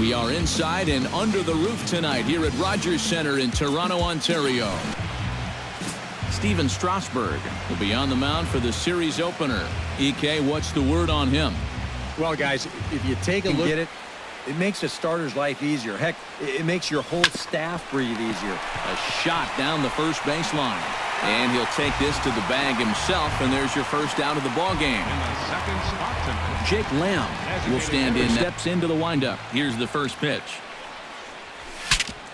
We are inside and under the roof tonight here at Rogers Centre in Toronto, Ontario. Steven Strasburg will be on the mound for the series opener. EK, what's the word on him? Well, guys, if you take a look at it, it makes a starter's life easier. Heck, it makes your whole staff breathe easier. A shot down the first baseline. And he'll take this to the bag himself, and there's your first out of the ball game. Jake Lamb will stand in, steps into the windup. Here's the first pitch.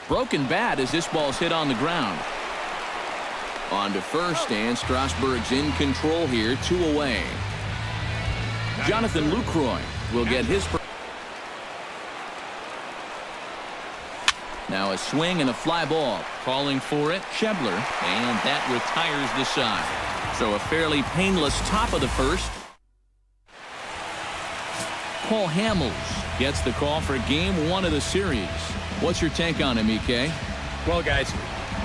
Broken bat as this ball's hit on the ground. On to first, and Strasburg's in control here, 2 away. Jonathan Lucroy will get his first. Now a swing and a fly ball. Calling for it, Shebler, and that retires the side. So a fairly painless top of the first. Paul Hamels gets the call for game 1 of the series. What's your take on him, EK? Well, guys,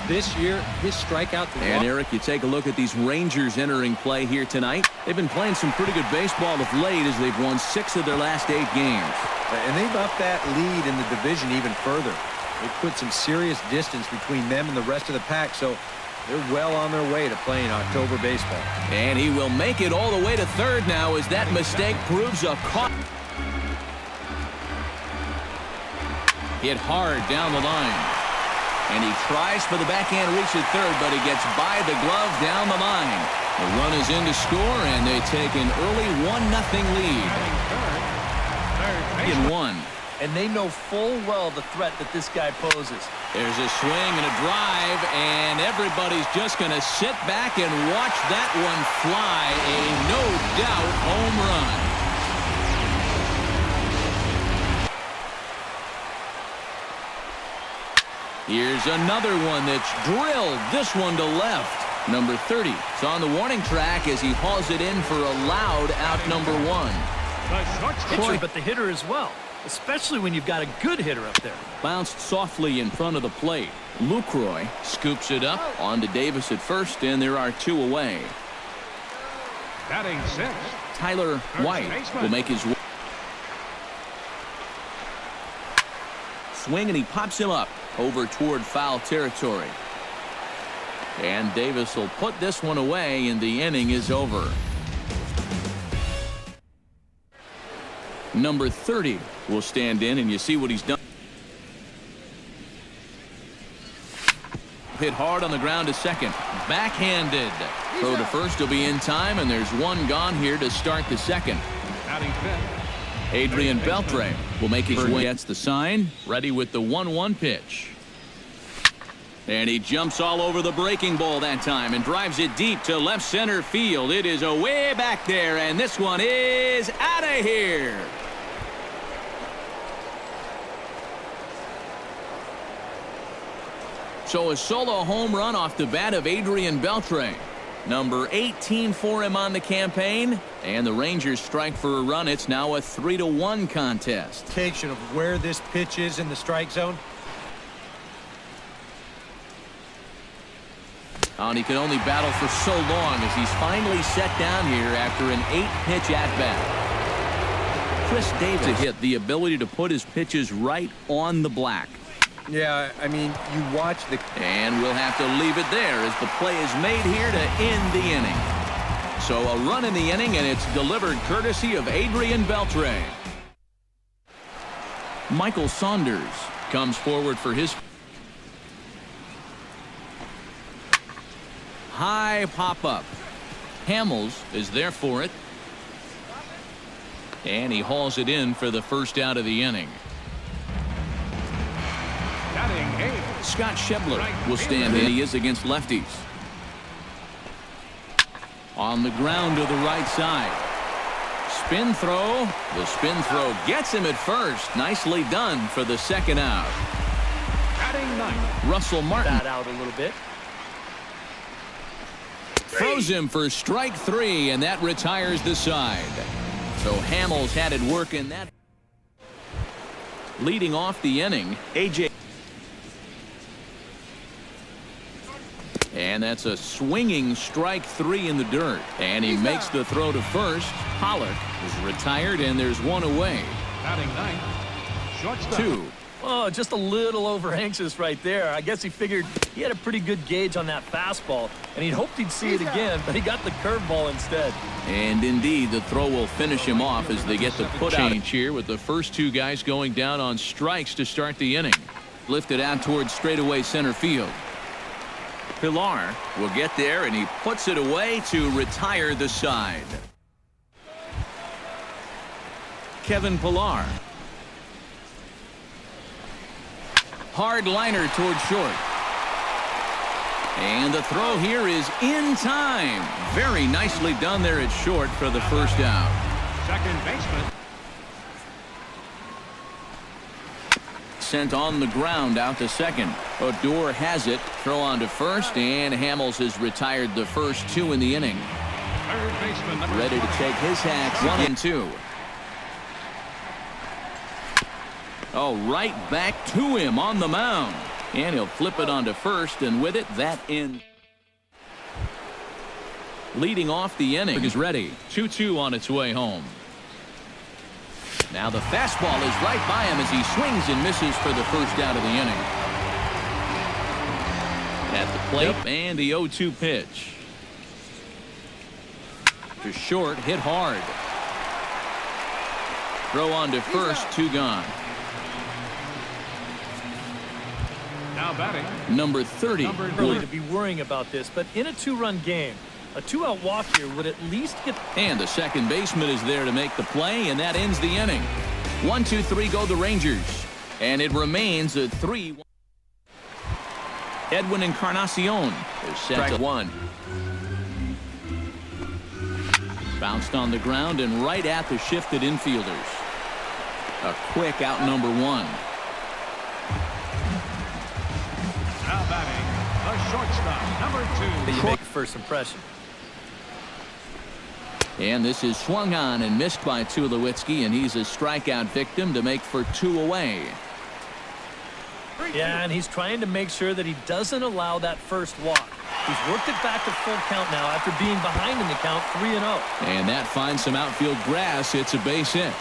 this year, his strikeout. And Eric, you take a look at these Rangers entering play here tonight. They've been playing some pretty good baseball of late as they've won 6 of their last 8 games. And they've upped that lead in the division even further. They put some serious distance between them and the rest of the pack, so they're well on their way to playing October baseball. And he will make it all the way to third now as that mistake proves a caught. Hit hard down the line. And he tries for the backhand reach at third, but he gets by the glove down the line. The run is in to score, and they take an early 1-0 lead. In 1. And they know full well the threat that this guy poses. There's a swing and a drive, and everybody's just going to sit back and watch that one fly. A no-doubt home run. Here's another one that's drilled. This one to left. Number 30 is on the warning track as he hauls it in for a loud out number 1. Pitcher, but the hitter as well. Especially when you've got a good hitter up there. Bounced softly in front of the plate. Lucroy scoops it up onto Davis at first, and there are 2 away. Batting 6. Tyler White will make his swing, and he pops him up over toward foul territory. And Davis will put this one away, and the inning is over. Number 30 will stand in, and you see what he's done. Hit hard on the ground to second. Backhanded. Throw to first will be in time, and there's 1 gone here to start the second. Adrian Beltre will make his way. Gets the sign. Ready with the 1-1 pitch. And he jumps all over the breaking ball that time and drives it deep to left center field. It is away back there, and this one is out of here. So a solo home run off the bat of Adrian Beltre. Number 18 for him on the campaign. And the Rangers strike for a run. It's now a 3-1 contest. Indication of where this pitch is in the strike zone. And he can only battle for so long as he's finally set down here after an 8-pitch at-bat. Chris Davis to hit, the ability to put his pitches right on the black. Yeah, I mean, you watch the... And we'll have to leave it there as the play is made here to end the inning. So a run in the inning, and it's delivered courtesy of Adrian Beltre. Michael Saunders comes forward for his... High pop-up. Hamels is there for it. And he hauls it in for the first out of the inning. Scott Shebler will stand in. He is against lefties. On the ground to the right side. Spin throw. The spin throw gets him at first. Nicely done for the second out. Russell Martin. That out a little bit. Throws him for strike 3, and that retires the side. So Hamels had it working that. Leading off the inning, A.J. And that's a swinging strike 3 in the dirt. And he makes the throw to first. Pollock is retired, and there's 1 away. Shortstop. 2. Oh, just a little over anxious right there. I guess he figured he had a pretty good gauge on that fastball, and he'd hoped he'd see it again, but he got the curveball instead. And indeed, the throw will finish him off as they get the put out change here with the first 2 guys going down on strikes to start the inning. Lifted out towards straightaway center field. Pilar will get there, and he puts it away to retire the side. Kevin Pilar. Hard liner towards short. And the throw here is in time. Very nicely done there at short for the first out. Second baseman. Sent on the ground out to second. Odor has it. Throw on to first, and Hamels has retired the first 2 in the inning. Third baseman. Number Ready to 20. take his hats. 1 and 2. Oh, right back to him on the mound. And he'll flip it onto first, and with it, that in. Leading off the inning is ready. 2-2 on its way home. Now the fastball is right by him as he swings and misses for the first out of the inning. At the plate, and the 0-2 pitch. To short, hit hard. Throw on to first, 2 gone. Now batting. Number 30. Early to be worrying about this, but in a 2-run game, a 2-out walk here would at least get. And the second baseman is there to make the play, and that ends the inning. 1, 2, 3 go the Rangers, and it remains a 3. Edwin Encarnacion is set to 1. Bounced on the ground and right at the shifted infielders. A quick out number 1. Now batting. The shortstop. Number 2. You make a first impression. And this is swung on and missed by Tulowitzki, and he's a strikeout victim to make for 2 away. Yeah, and he's trying to make sure that he doesn't allow that first walk. He's worked it back to full count now after being behind in the count 3-0. And that finds some outfield grass. It's a base hit.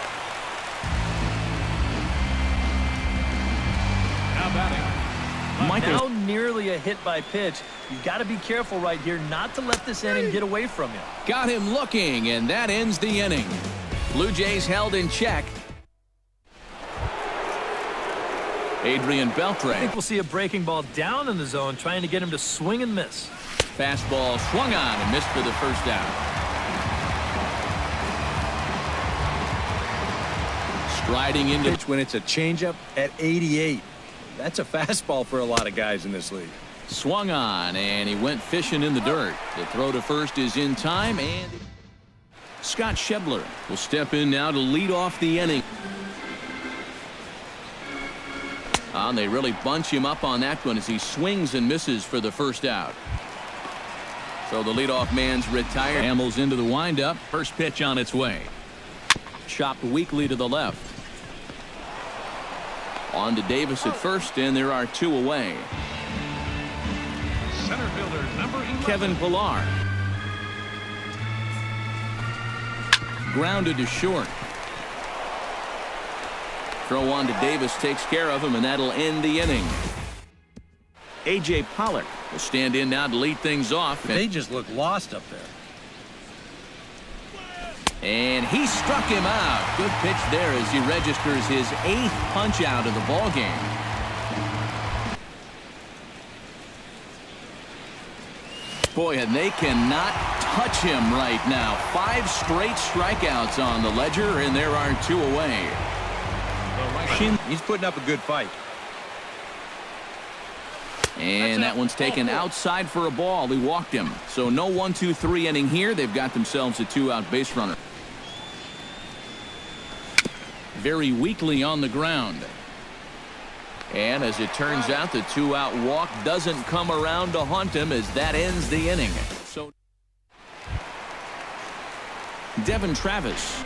Now batting. Now nearly a hit by pitch. You've got to be careful right here not to let this inning get away from you. Got him looking, and that ends the inning. Blue Jays held in check. Adrian I Beltre. think we'll see a breaking ball down in the zone, trying to get him to swing and miss. Fastball swung on and missed for the first out. Striding into Pitch when it's a changeup at 88. That's a fastball for a lot of guys in this league. swung on, and he went fishing in the dirt. The throw to first is in time, and Scott Schebler will step in now to lead off the inning. And they really bunch him up on that one as he swings and misses for the first out. So the leadoff man's retired. Hamels into the windup. First pitch on its way. Chopped weakly to the left. On to Davis at first, and there are two away. Center fielder number 11. Kevin Pilar. Grounded to short. Throw on to Davis takes care of him, and that'll end the inning. A.J. Pollock will stand in now to lead things off. They just look lost up there. And he struck him out. Good pitch there as he registers his 8th punch out of the ball game. Boy, and they cannot touch him right now. 5 straight strikeouts on the ledger, and there are 2 away. He's putting up a good fight. And that one's taken outside for a ball. He walked him. So no 1-2-3 inning here. They've got themselves a 2-out base runner. Very weakly on the ground. And as it turns out, the 2-out walk doesn't come around to haunt him as that ends the inning. So Devin Travis.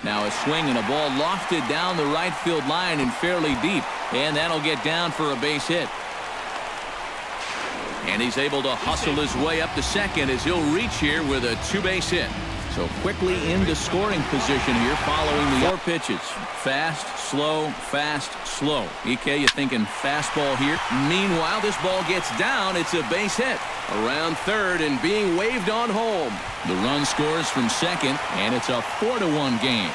Now a swing and a ball lofted down the right field line and fairly deep. And that'll get down for a base hit. And he's able to hustle his way up to second as he'll reach here with a 2-base hit. So quickly into scoring position here following the 4 pitches. Fast, slow, fast, slow. EK, you thinking fastball here? Meanwhile, this ball gets down. It's a base hit. Around third and being waved on home. The run scores from second, and it's a 4-1 game.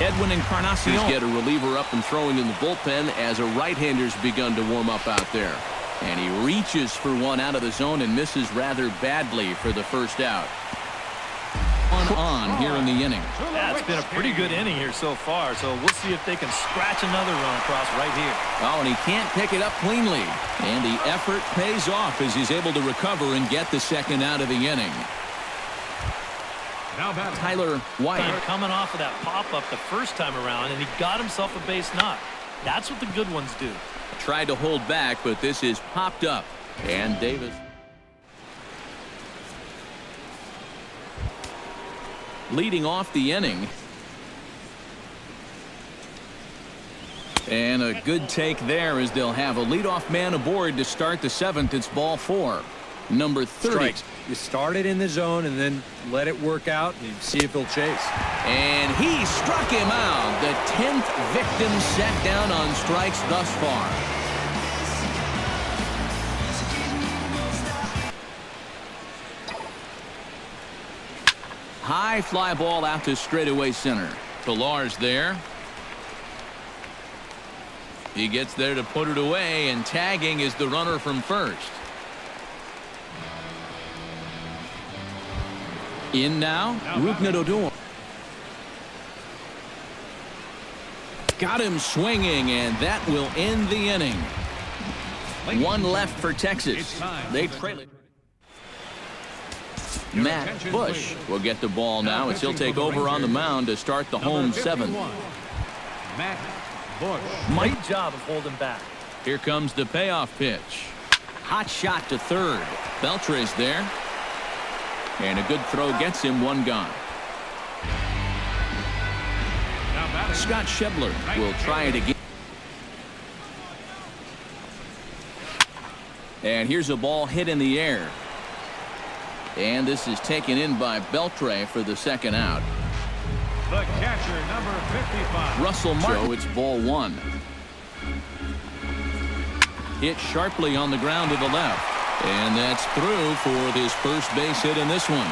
Edwin Encarnacion get a reliever up and throwing in the bullpen as a right-hander's begun to warm up out there. And he reaches for one out of the zone and misses rather badly for the first out. On here in the inning. Yeah, it's been a pretty good inning here so far, so we'll see if they can scratch another run across right here. Oh, and he can't pick it up cleanly. And the effort pays off as he's able to recover and get the second out of the inning. Now back Tyler White. Coming off of that pop-up the first time around, and he got himself a base knock. That's what the good ones do. Tried to hold back, but this is popped up. And Davis. Leading off the inning. And a good take there as they'll have a leadoff man aboard to start the 7th. It's ball 4. Number 30. Strikes. You start it in the zone and then let it work out and see if he'll chase. And he struck him out. The 10th victim set down on strikes thus far. High fly ball out to straightaway center. Pilar's there. He gets there to put it away, and tagging is the runner from first. In now, Rugnadodur. Got him swinging, and that will end the inning. One left for Texas. They trail it. Matt Bush will get the ball now as he'll take over on the mound to start the home 7th. Matt Bush. Great job of holding back. Here comes the payoff pitch. Hot shot to third. Beltre's there. And a good throw gets him one gone. Scott Schebler will try it again. And here's a ball hit in the air. And this is taken in by Beltre for the second out. The catcher, number 55. Russell Martin. So it's ball 1. Hit sharply on the ground to the left. And that's through for his first base hit in this one.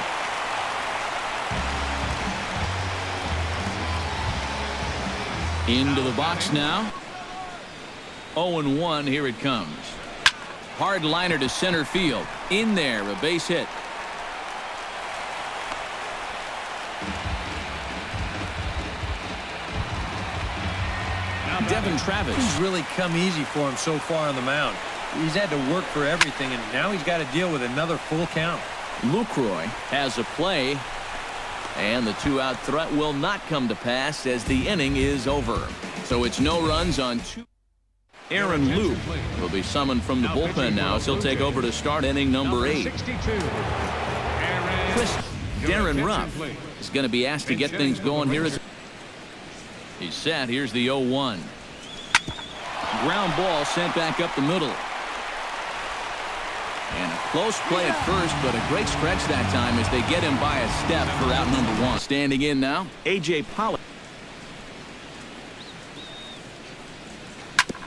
Into the box now. 0-1. Here it comes. Hard liner to center field. In there, a base hit. Devin Travis. He's really come easy for him so far on the mound. He's had to work for everything, and now he's got to deal with another full count. Lucroy has a play, and the 2-out threat will not come to pass as the inning is over. So it's no runs on 2. Aaron Luke will be summoned from the bullpen now, so he'll take over to start inning number 8. Chris Darren Ruff is going to be asked to get things going here. He's set. Here's the 0-1. Ground ball sent back up the middle. And a close play at first, but a great stretch that time as they get him by a step for out number 1. Standing in now, A.J. Pollock.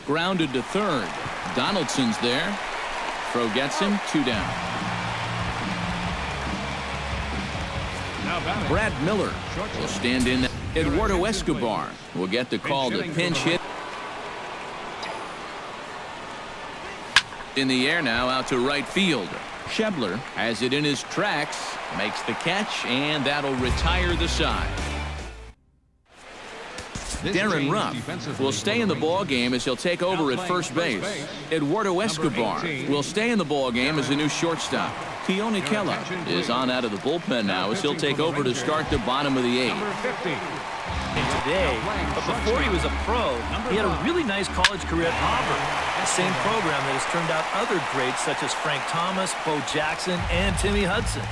Grounded to third. Donaldson's there. Throw gets him. 2 down. Brad Miller will stand in. Eduardo Escobar will get the call to pinch hit. In the air now out to right field. Schebler has it in his tracks, makes the catch, and that'll retire the side. Darren Ruff will stay in the ball game as he'll take over at first base. Eduardo Escobar will stay in the ball game as a new shortstop. Keone Kela is on out of the bullpen now as he'll take over to start the bottom of the 8th. Today, but before he was a pro, he had a really nice college career at Auburn. The same program that has turned out other greats such as Frank Thomas, Bo Jackson, and Timmy Hudson.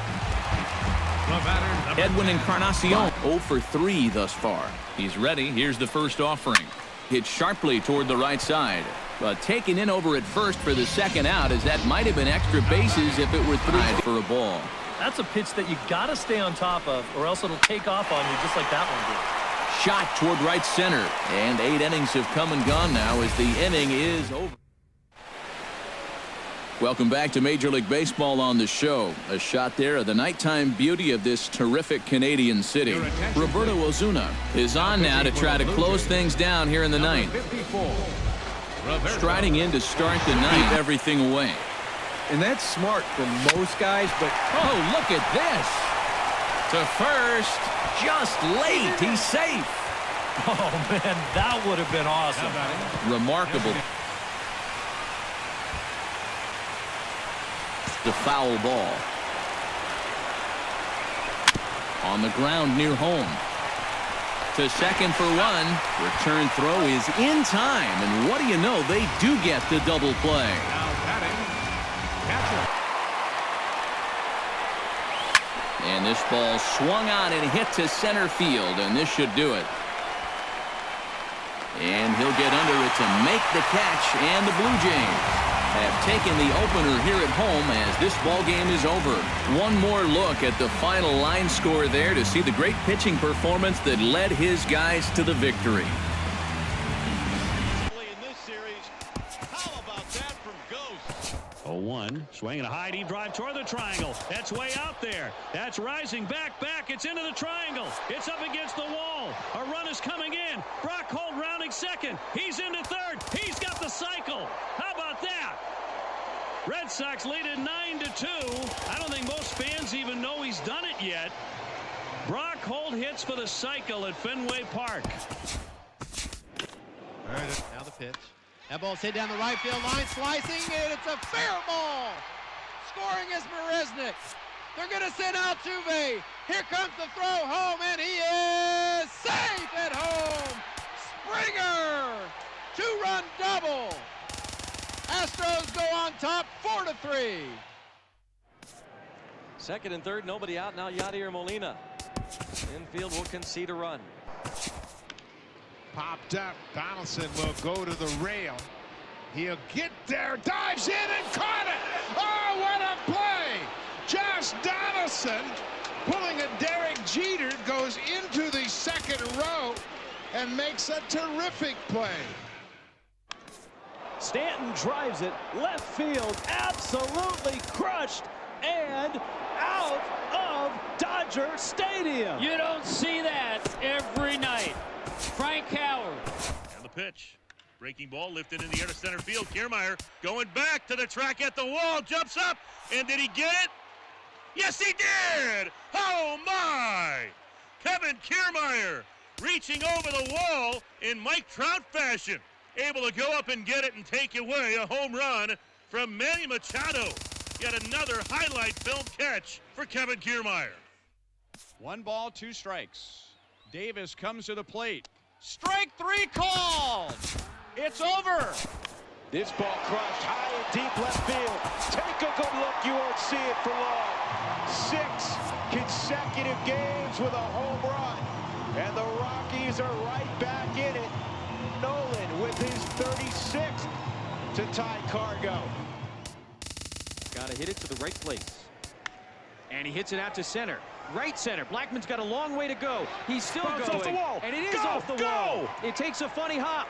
Edwin Encarnacion 0 for 3 thus far. He's ready. Here's the first offering. Hit sharply toward the right side. But taken in over at first for the second out, as that might have been extra bases if it were 3 for a ball. That's a pitch that you got to stay on top of, or else it'll take off on you just like that one did. Shot toward right center. And 8 innings have come and gone now as the inning is over. Welcome back to Major League Baseball on the show. A shot there of the nighttime beauty of this terrific Canadian city. Roberto Ozuna is on now to try to close things down here in the ninth. Striding in to start the ninth, everything away. And that's smart for most guys, but... Oh, look at this. To first, just late. He's safe. Oh, man, that would have been awesome. Remarkable. The foul ball. On the ground near home. To second for one. Return throw is in time. And what do you know? They do get the double play. Now batting, catcher. And this ball swung on and hit to center field. And this should do it. And he'll get under it to make the catch. And the Blue Jays have taken the opener here at home as this ball game is over. One more look at the final line score there to see the great pitching performance that led his guys to the victory. In this series, how about that from Ghost? 0-1, swinging a high deep drive toward the triangle. That's way out there. That's rising back. It's into the triangle. It's up against the wall. A run is coming in. Brock Holt rounding second. He's into third. He's got the cycle. How about that? Red Sox lead it 9-2. I don't think most fans even know he's done it yet. Brock Holt hits for the cycle at Fenway Park. Now the pitch. That ball's hit down the right field line, slicing, and it's a fair ball. Scoring is Maresnik. They're going to send Altuve. Here comes the throw home, and he is safe at home. Springer, 2-run double. Astros go on top 4-3. Second and third, nobody out. Now Yadier Molina. Infield will concede a run. Popped up. Donaldson will go to the rail. He'll get there, dives in and caught it. Oh, what a play! Josh Donaldson, pulling a Derek Jeter, goes into the second row and makes a terrific play. Stanton drives it left field, absolutely crushed and out of Dodger Stadium. You don't see that every night. Frank Howard. And the pitch. Breaking ball lifted in the air to center field. Kiermaier going back to the track at the wall. Jumps up. And did he get it? Yes, he did. Oh, my. Kevin Kiermaier reaching over the wall in Mike Trout fashion. Able to go up and get it and take away a home run from Manny Machado. Yet another highlight film catch for Kevin Kiermaier. 1 ball, 2 strikes. Davis comes to the plate. Strike 3 called. It's over. This ball crushed high and deep left field. Take a good look. You won't see it for long. 6 consecutive games with a home run. And the Rockies are right back in it. Nolan with his 36th to tie Cargo. Got to hit it to the right place. And he hits it out to center. Right center. Blackman's got a long way to go. He's still going. Off the wall. And it is off the wall. It takes a funny hop.